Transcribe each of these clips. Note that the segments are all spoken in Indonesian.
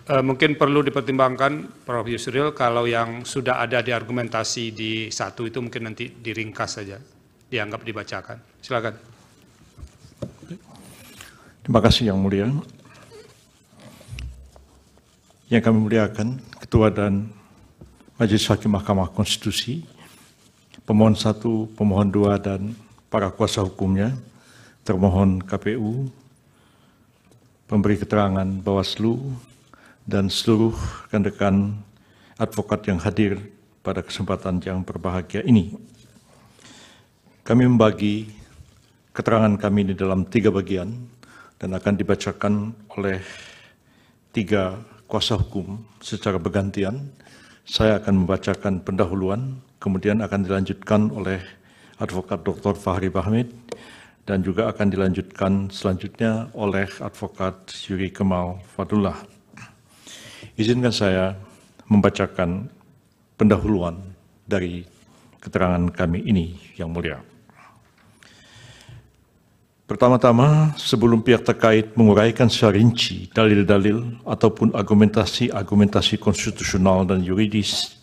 Mungkin perlu dipertimbangkan, Prof. Yusril, kalau yang sudah ada di argumentasi di 1 itu mungkin nanti diringkas saja, dianggap dibacakan. Silakan. Terima kasih Yang Mulia. Yang kami muliakan, Ketua dan Majelis Hakim Mahkamah Konstitusi, pemohon 1, pemohon 2, dan para kuasa hukumnya, termohon KPU, pemberi keterangan Bawaslu, dan seluruh rekan-rekan advokat yang hadir pada kesempatan yang berbahagia ini. Kami membagi keterangan kami ini dalam 3 bagian dan akan dibacakan oleh 3 kuasa hukum secara bergantian. Saya akan membacakan pendahuluan, kemudian akan dilanjutkan oleh advokat Dr. Fahri Bahmid, dan juga akan dilanjutkan selanjutnya oleh advokat Yuri Kemal Fadullah. Izinkan saya membacakan pendahuluan dari keterangan kami ini, Yang Mulia. Pertama-tama, sebelum pihak terkait menguraikan secara rinci dalil-dalil ataupun argumentasi konstitusional dan yuridis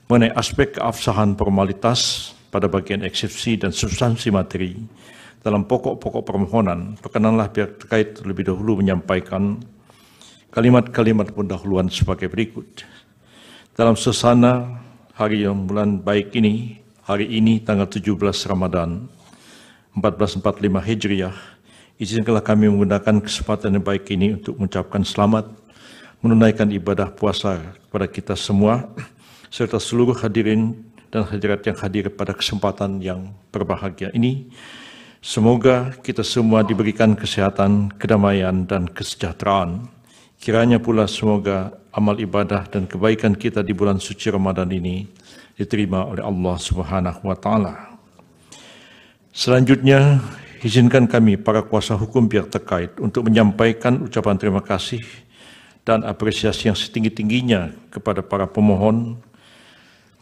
mengenai aspek keabsahan formalitas pada bagian eksepsi dan substansi materi dalam pokok-pokok permohonan, perkenanlah pihak terkait terlebih dahulu menyampaikan kalimat-kalimat pendahuluan sebagai berikut. Dalam suasana hari yang bulan baik ini, hari ini tanggal 17 Ramadan 1445 Hijriah, izinkanlah kami menggunakan kesempatan yang baik ini untuk mengucapkan selamat menunaikan ibadah puasa kepada kita semua, serta seluruh hadirin dan hadirat yang hadir pada kesempatan yang berbahagia ini. Semoga kita semua diberikan kesehatan, kedamaian, dan kesejahteraan. Kiranya pula semoga amal ibadah dan kebaikan kita di bulan suci Ramadan ini diterima oleh Allah Subhanahu wa Ta'ala. Selanjutnya, izinkan kami para kuasa hukum pihak terkait untuk menyampaikan ucapan terima kasih dan apresiasi yang setinggi-tingginya kepada para pemohon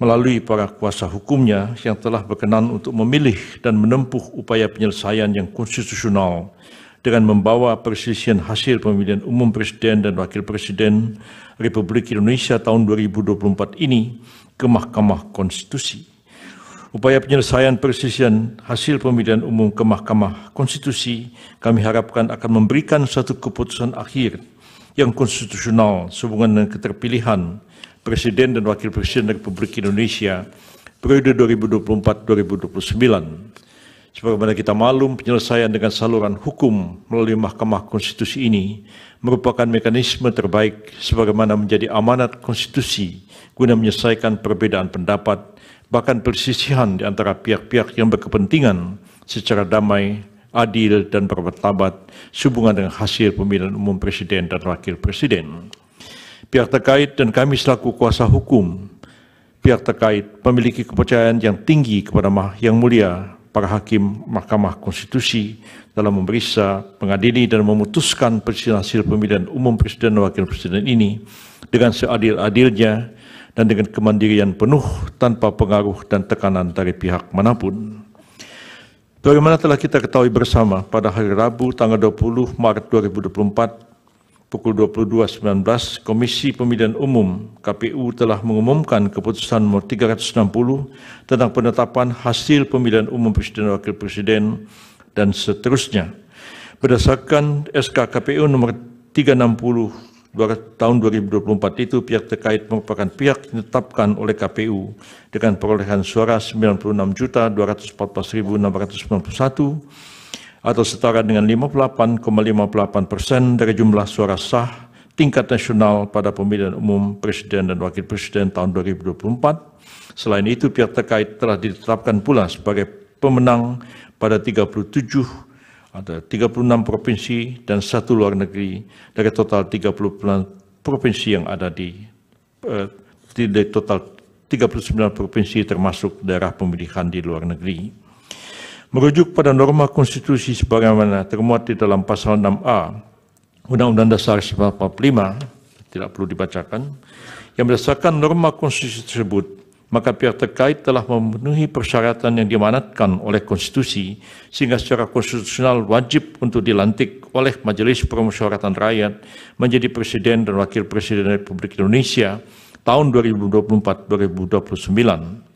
melalui para kuasa hukumnya yang telah berkenan untuk memilih dan menempuh upaya penyelesaian yang konstitusional dengan membawa perselisihan hasil pemilihan umum Presiden dan Wakil Presiden Republik Indonesia tahun 2024 ini ke Mahkamah Konstitusi. Upaya penyelesaian perselisihan hasil pemilihan umum ke Mahkamah Konstitusi kami harapkan akan memberikan suatu keputusan akhir yang konstitusional sehubungan dengan keterpilihan Presiden dan Wakil Presiden Republik Indonesia periode 2024-2029. Sebagaimana kita maklum, penyelesaian dengan saluran hukum melalui Mahkamah Konstitusi ini merupakan mekanisme terbaik sebagaimana menjadi amanat konstitusi guna menyelesaikan perbedaan pendapat, bahkan perselisihan di antara pihak-pihak yang berkepentingan secara damai, adil, dan bermartabat sehubungan dengan hasil pemilihan umum Presiden dan Wakil Presiden. Pihak terkait dan kami selaku kuasa hukum pihak terkait memiliki kepercayaan yang tinggi kepada Yang Mulia para hakim Mahkamah Konstitusi dalam memeriksa, mengadili, dan memutuskan perselisihan hasil pemilihan umum Presiden dan Wakil Presiden ini dengan seadil-adilnya dan dengan kemandirian penuh tanpa pengaruh dan tekanan dari pihak manapun. Bagaimana telah kita ketahui bersama, pada hari Rabu tanggal 20 Maret 2024 pukul 22.19, Komisi Pemilihan Umum KPU telah mengumumkan keputusan nomor 360 tentang penetapan hasil pemilihan umum Presiden dan Wakil Presiden dan seterusnya. Berdasarkan SK KPU nomor 360 tahun 2024 itu, pihak terkait merupakan pihak ditetapkan oleh KPU dengan perolehan suara 96.214.691 atau setara dengan 58,58% dari jumlah suara sah tingkat nasional pada pemilihan umum Presiden dan Wakil Presiden tahun 2024. Selain itu, pihak terkait telah ditetapkan pula sebagai pemenang pada 36 provinsi dan 1 luar negeri dari total 30 provinsi yang ada di total 39 provinsi termasuk daerah pemilihan di luar negeri. Merujuk pada norma konstitusi sebagaimana termuat di dalam pasal 6A Undang-Undang Dasar 1945, tidak perlu dibacakan, yang berdasarkan norma konstitusi tersebut, maka pihak terkait telah memenuhi persyaratan yang diamanatkan oleh konstitusi sehingga secara konstitusional wajib untuk dilantik oleh Majelis Permusyawaratan Rakyat menjadi Presiden dan Wakil Presiden Republik Indonesia tahun 2024-2029.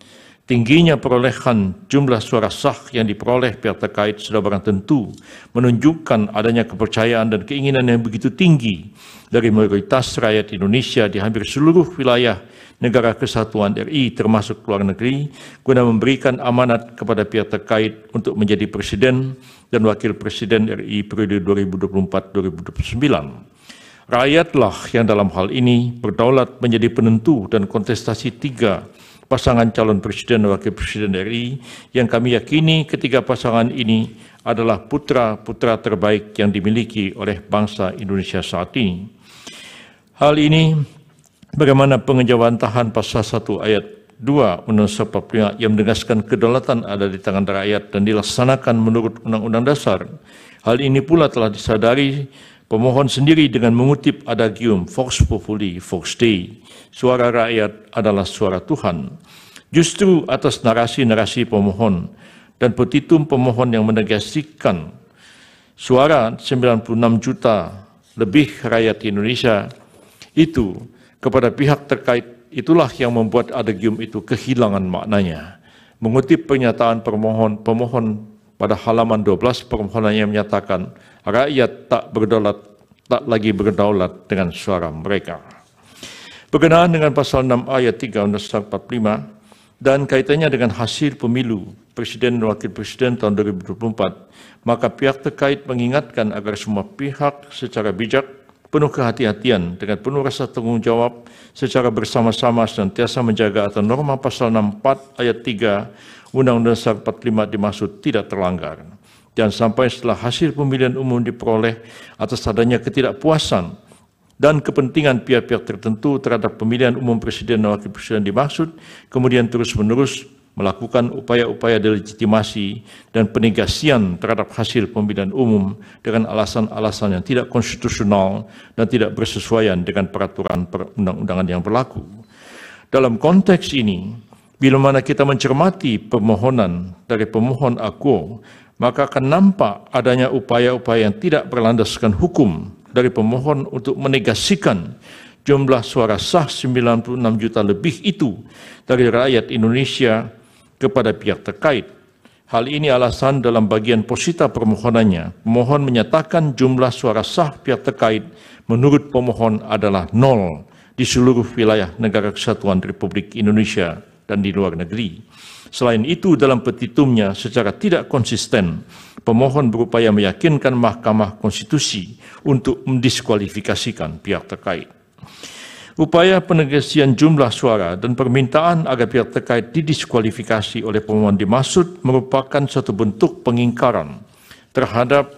Tingginya perolehan jumlah suara sah yang diperoleh pihak terkait sudah barang tentu menunjukkan adanya kepercayaan dan keinginan yang begitu tinggi dari mayoritas rakyat Indonesia di hampir seluruh wilayah negara kesatuan RI termasuk luar negeri guna memberikan amanat kepada pihak terkait untuk menjadi Presiden dan Wakil Presiden RI periode 2024-2029. Rakyatlah yang dalam hal ini berdaulat menjadi penentu dan kontestasi tiga pasangan calon Presiden dan Wakil Presiden RI yang kami yakini ketiga pasangan ini adalah putra-putra terbaik yang dimiliki oleh bangsa Indonesia saat ini. Hal ini bagaimana pengejawantahan pasal 1 ayat 2 Undang-Undang 45 yang menegaskan kedaulatan ada di tangan rakyat dan dilaksanakan menurut Undang-Undang Dasar. Hal ini pula telah disadari pemohon sendiri dengan mengutip adagium Vox Populi, Vox Dei, suara rakyat adalah suara Tuhan. Justru atas narasi-narasi pemohon dan petitum pemohon yang menegasikan suara 96 juta lebih rakyat Indonesia itu kepada pihak terkait, itulah yang membuat adagium itu kehilangan maknanya. Mengutip pernyataan pemohon pada halaman 12 permohonan yang menyatakan rakyat tak lagi berdaulat dengan suara mereka. Berkenaan dengan pasal 6 ayat 3 Undang-Undang 45 dan kaitannya dengan hasil pemilu Presiden dan Wakil Presiden tahun 2024, maka pihak terkait mengingatkan agar semua pihak secara bijak, penuh kehati-hatian, dengan penuh rasa tanggung jawab, secara bersama-sama senantiasa menjaga agar norma pasal 64 ayat 3 Undang-Undang 45 dimaksud tidak terlanggar. Dan sampai setelah hasil pemilihan umum diperoleh atas adanya ketidakpuasan dan kepentingan pihak-pihak tertentu terhadap pemilihan umum Presiden dan Wakil Presiden dimaksud, kemudian terus-menerus melakukan upaya-upaya delegitimasi dan penegasian terhadap hasil pemilihan umum dengan alasan-alasan yang tidak konstitusional dan tidak bersesuaian dengan peraturan perundang-undangan yang berlaku. Dalam konteks ini, bila mana kita mencermati permohonan dari pemohon akuo, maka akan nampak adanya upaya-upaya yang tidak berlandaskan hukum dari pemohon untuk menegasikan jumlah suara sah 96 juta lebih itu dari rakyat Indonesia kepada pihak terkait. Hal ini alasan dalam bagian posita permohonannya, pemohon menyatakan jumlah suara sah pihak terkait menurut pemohon adalah 0 di seluruh wilayah negara kesatuan Republik Indonesia dan di luar negeri. Selain itu, dalam petitumnya secara tidak konsisten, pemohon berupaya meyakinkan Mahkamah Konstitusi untuk mendiskualifikasikan pihak terkait. Upaya penegasian jumlah suara dan permintaan agar pihak terkait didiskualifikasi oleh pemohon dimaksud merupakan suatu bentuk pengingkaran terhadap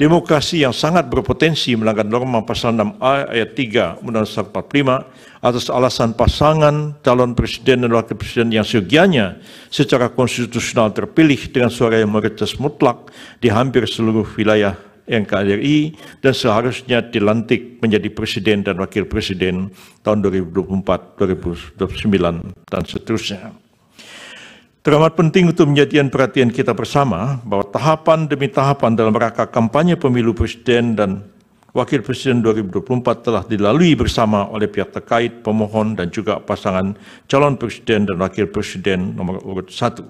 demokrasi yang sangat berpotensi melanggar norma pasal 6A ayat 3 Undang-Undang 45 atas alasan pasangan calon presiden dan wakil presiden yang seyogianya secara konstitusional terpilih dengan suara yang mayoritas mutlak di hampir seluruh wilayah NKRI dan seharusnya dilantik menjadi presiden dan wakil presiden tahun 2024, 2029 dan seterusnya. Teramat penting untuk menjadikan perhatian kita bersama bahwa tahapan demi tahapan dalam rangka kampanye pemilu presiden dan wakil presiden 2024 telah dilalui bersama oleh pihak terkait, pemohon dan juga pasangan calon presiden dan wakil presiden nomor urut 1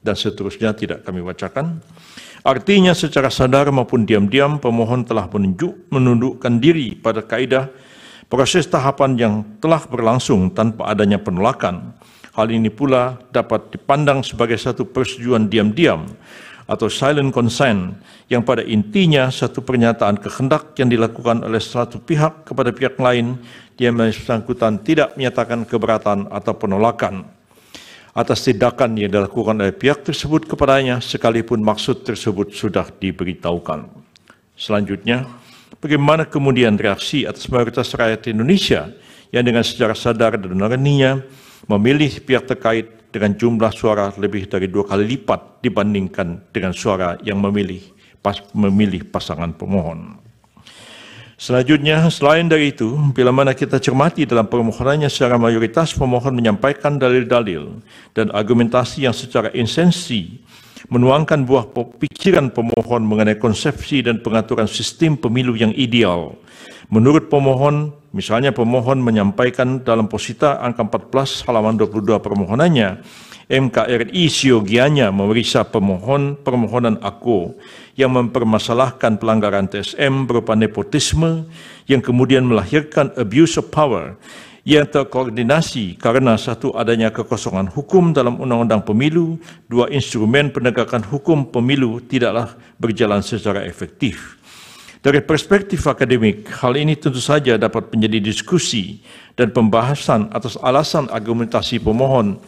dan seterusnya tidak kami bacakan. Artinya secara sadar maupun diam-diam pemohon telah menundukkan diri pada kaedah proses tahapan yang telah berlangsung tanpa adanya penolakan. Hal ini pula dapat dipandang sebagai satu persetujuan diam-diam atau silent consent yang pada intinya satu pernyataan kehendak yang dilakukan oleh satu pihak kepada pihak lain yang bersangkutan tidak menyatakan keberatan atau penolakan atas tindakan yang dilakukan oleh pihak tersebut kepadanya sekalipun maksud tersebut sudah diberitahukan. Selanjutnya, bagaimana kemudian reaksi atas mayoritas rakyat Indonesia yang dengan secara sadar dan murninya memilih pihak terkait dengan jumlah suara lebih dari 2 kali lipat dibandingkan dengan suara yang memilih pasangan pemohon. Selanjutnya, selain dari itu, bila mana kita cermati dalam permohonannya secara mayoritas pemohon menyampaikan dalil-dalil dan argumentasi yang secara esensi menuangkan buah pikiran pemohon mengenai konsepsi dan pengaturan sistem pemilu yang ideal. Menurut pemohon, misalnya pemohon menyampaikan dalam posita angka 14 halaman 22 permohonannya, MKRI siogianya memeriksa permohonan AKO yang mempermasalahkan pelanggaran TSM berupa nepotisme yang kemudian melahirkan abuse of power yang terkoordinasi karena satu, adanya kekosongan hukum dalam Undang-Undang Pemilu, dua, instrumen penegakan hukum pemilu tidaklah berjalan secara efektif. Dari perspektif akademik, hal ini tentu saja dapat menjadi diskusi dan pembahasan atas alasan argumentasi pemohon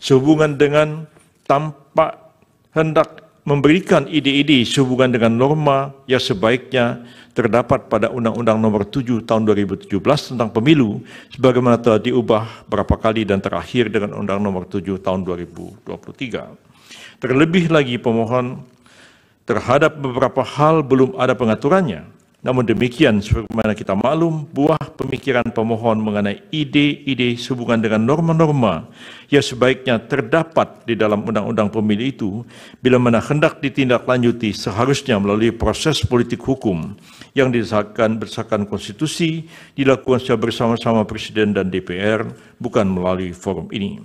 sehubungan dengan tampak hendak memberikan ide-ide sehubungan dengan norma yang sebaiknya terdapat pada Undang-Undang Nomor 7 Tahun 2017 tentang Pemilu sebagaimana telah diubah berapa kali dan terakhir dengan Undang Nomor 7 Tahun 2023. Terlebih lagi pemohon terhadap beberapa hal belum ada pengaturannya. Namun demikian, sebagaimana kita maklum, buah pemikiran pemohon mengenai ide-ide sehubungan dengan norma-norma yang sebaiknya terdapat di dalam Undang-Undang Pemilu itu, bila mana hendak ditindaklanjuti seharusnya melalui proses politik hukum yang berdasarkan konstitusi, dilakukan secara bersama-sama Presiden dan DPR, bukan melalui forum ini.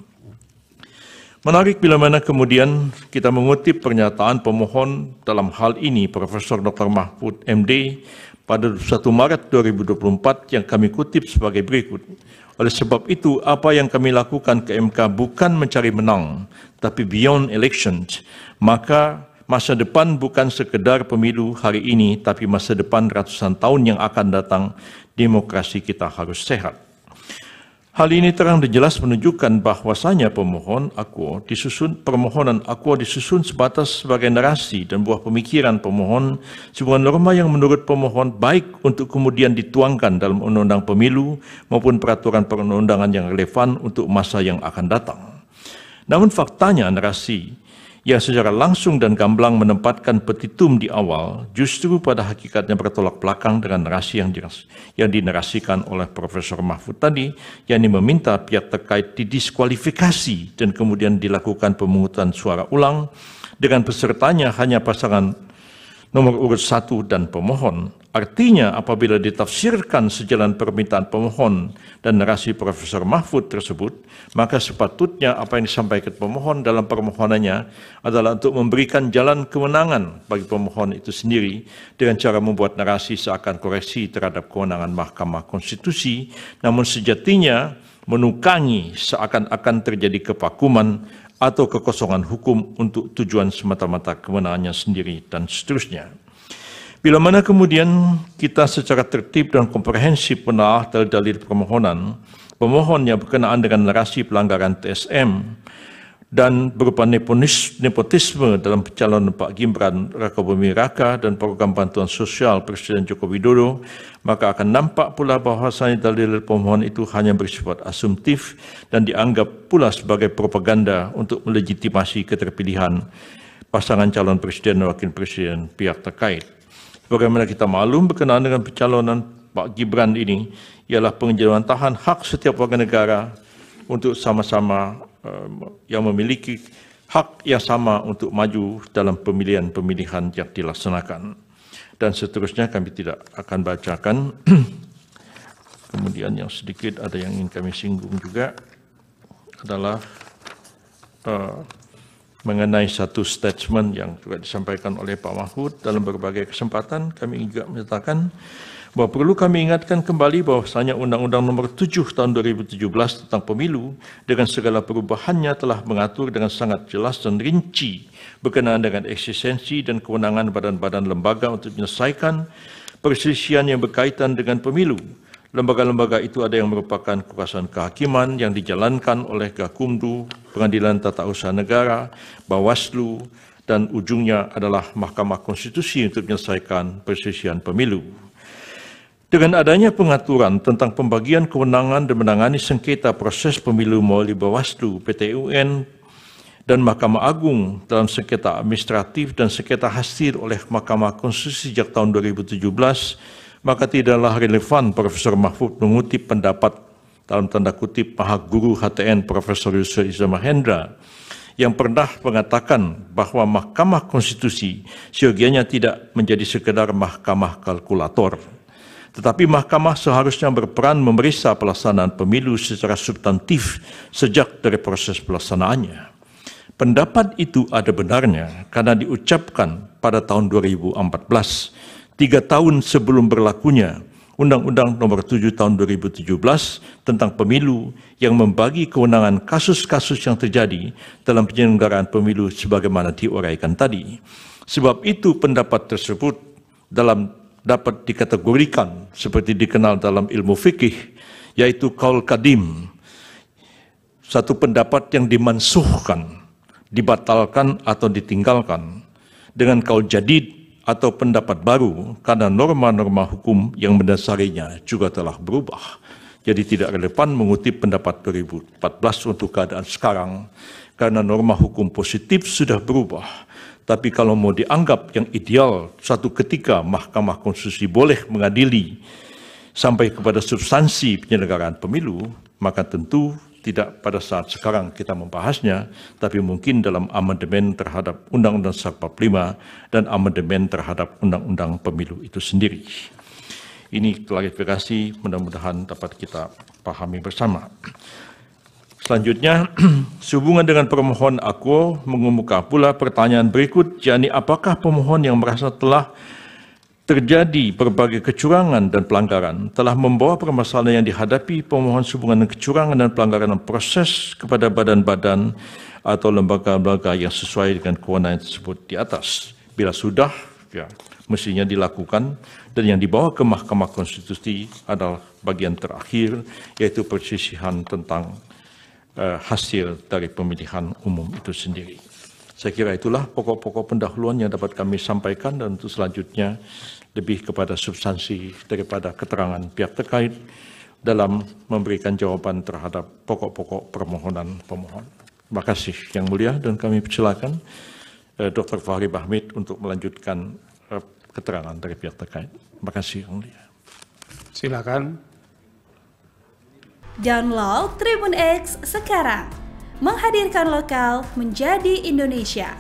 Menarik bila mana kemudian kita mengutip pernyataan pemohon dalam hal ini Profesor Dr. Mahfud MD pada 1 Maret 2024 yang kami kutip sebagai berikut. Oleh sebab itu, apa yang kami lakukan ke MK bukan mencari menang, tapi beyond elections. Maka masa depan bukan sekedar pemilu hari ini, tapi masa depan ratusan tahun yang akan datang, demokrasi kita harus sehat. Hal ini terang dan jelas menunjukkan bahwasanya permohonan AKO disusun sebatas sebagai narasi dan buah pemikiran pemohon sebuah norma yang menurut pemohon baik untuk kemudian dituangkan dalam Undang-Undang Pemilu maupun peraturan perundang-undangan yang relevan untuk masa yang akan datang. Namun faktanya narasi yang secara langsung dan gamblang menempatkan petitum di awal justru pada hakikatnya bertolak belakang dengan narasi yang dinarasikan oleh Profesor Mahfud tadi, yakni meminta pihak terkait didiskualifikasi dan kemudian dilakukan pemungutan suara ulang dengan pesertanya hanya pasangan nomor urut 1 dan pemohon. Artinya apabila ditafsirkan sejalan permintaan pemohon dan narasi Profesor Mahfud tersebut, maka sepatutnya apa yang disampaikan pemohon dalam permohonannya adalah untuk memberikan jalan kemenangan bagi pemohon itu sendiri dengan cara membuat narasi seakan koreksi terhadap kewenangan Mahkamah Konstitusi, namun sejatinya menukangi seakan-akan terjadi kevakuman atau kekosongan hukum untuk tujuan semata-mata kewenangannya sendiri dan seterusnya. Bila mana kemudian kita secara tertib dan komprehensif menelaah dalil-dalil permohonan, pemohon yang berkenaan dengan narasi pelanggaran TSM dan berupa nepotisme dalam pencalonan Pak Gibran Rakabuming Raka dan program bantuan sosial Presiden Joko Widodo, maka akan nampak pula bahwasanya dalil pemohon itu hanya bersifat asumtif dan dianggap pula sebagai propaganda untuk melegitimasi keterpilihan pasangan calon presiden dan wakil presiden pihak terkait. Bagaimana kita maklum berkenaan dengan pencalonan Pak Gibran ini ialah penjelajahan hak setiap warga negara untuk sama-sama yang memiliki hak yang sama untuk maju dalam pemilihan-pemilihan yang dilaksanakan. Dan seterusnya kami tidak akan bacakan. Kemudian yang sedikit ada yang ingin kami singgung juga adalah mengenai satu statement yang juga disampaikan oleh Pak Mahfud dalam berbagai kesempatan. Kami juga menyatakan bahwa perlu kami ingatkan kembali bahwasanya Undang-Undang Nomor 7 Tahun 2017 tentang Pemilu dengan segala perubahannya telah mengatur dengan sangat jelas dan rinci berkenaan dengan eksistensi dan kewenangan badan-badan lembaga untuk menyelesaikan perselisihan yang berkaitan dengan pemilu. Lembaga-lembaga itu ada yang merupakan kekuasaan kehakiman yang dijalankan oleh Gakumdu, Pengadilan Tata Usaha Negara, Bawaslu, dan ujungnya adalah Mahkamah Konstitusi untuk menyelesaikan perselisihan pemilu. Dengan adanya pengaturan tentang pembagian kewenangan dan menangani sengketa proses pemilu melalui Bawaslu, PT UN, dan Mahkamah Agung dalam sengketa administratif dan sengketa hasil oleh Mahkamah Konstitusi sejak tahun 2017, maka tidaklah relevan Profesor Mahfud mengutip pendapat dalam tanda kutip Maha Guru HTN Profesor Yusril Iza Mahendra yang pernah mengatakan bahwa Mahkamah Konstitusi seyogianya tidak menjadi sekedar mahkamah kalkulator, tetapi mahkamah seharusnya berperan memeriksa pelaksanaan pemilu secara substantif sejak dari proses pelaksanaannya. Pendapat itu ada benarnya karena diucapkan pada tahun 2014, 3 tahun sebelum berlakunya Undang-Undang Nomor 7 Tahun 2017 tentang Pemilu yang membagi kewenangan kasus-kasus yang terjadi dalam penyelenggaraan pemilu sebagaimana diuraikan tadi. Sebab itu pendapat tersebut dapat dikategorikan seperti dikenal dalam ilmu fikih, yaitu qaul qadim, satu pendapat yang dimansuhkan, dibatalkan atau ditinggalkan, dengan qaul jadid atau pendapat baru karena norma-norma hukum yang mendasarinya juga telah berubah. Jadi tidak relevan mengutip pendapat 2014 untuk keadaan sekarang karena norma hukum positif sudah berubah. Tapi kalau mau dianggap yang ideal, suatu ketika Mahkamah Konstitusi boleh mengadili sampai kepada substansi penyelenggaraan pemilu, maka tentu tidak pada saat sekarang kita membahasnya, tapi mungkin dalam amandemen terhadap Undang-Undang 45 dan amandemen terhadap Undang-Undang Pemilu itu sendiri. Ini klarifikasi, mudah-mudahan dapat kita pahami bersama. Selanjutnya, sehubungan dengan permohon akuo mengemuka pula pertanyaan berikut, yakni apakah pemohon yang merasa telah terjadi berbagai kecurangan dan pelanggaran telah membawa permasalahan yang dihadapi pemohon sehubungan dengan kecurangan dan pelanggaran dalam proses kepada badan-badan atau lembaga-lembaga yang sesuai dengan kewenangan tersebut di atas. Bila sudah, ya, mestinya dilakukan, dan yang dibawa ke Mahkamah Konstitusi adalah bagian terakhir, yaitu persisihan tentang hasil dari pemilihan umum itu sendiri. Saya kira itulah pokok-pokok pendahuluan yang dapat kami sampaikan, dan untuk selanjutnya lebih kepada substansi daripada keterangan pihak terkait dalam memberikan jawaban terhadap pokok-pokok permohonan pemohon. Terima kasih Yang Mulia, dan kami persilakan Dr. Fahri Bahmid untuk melanjutkan keterangan dari pihak terkait. Terima kasih Yang Mulia. Silakan. Download Tribun X sekarang. Menghadirkan lokal menjadi Indonesia.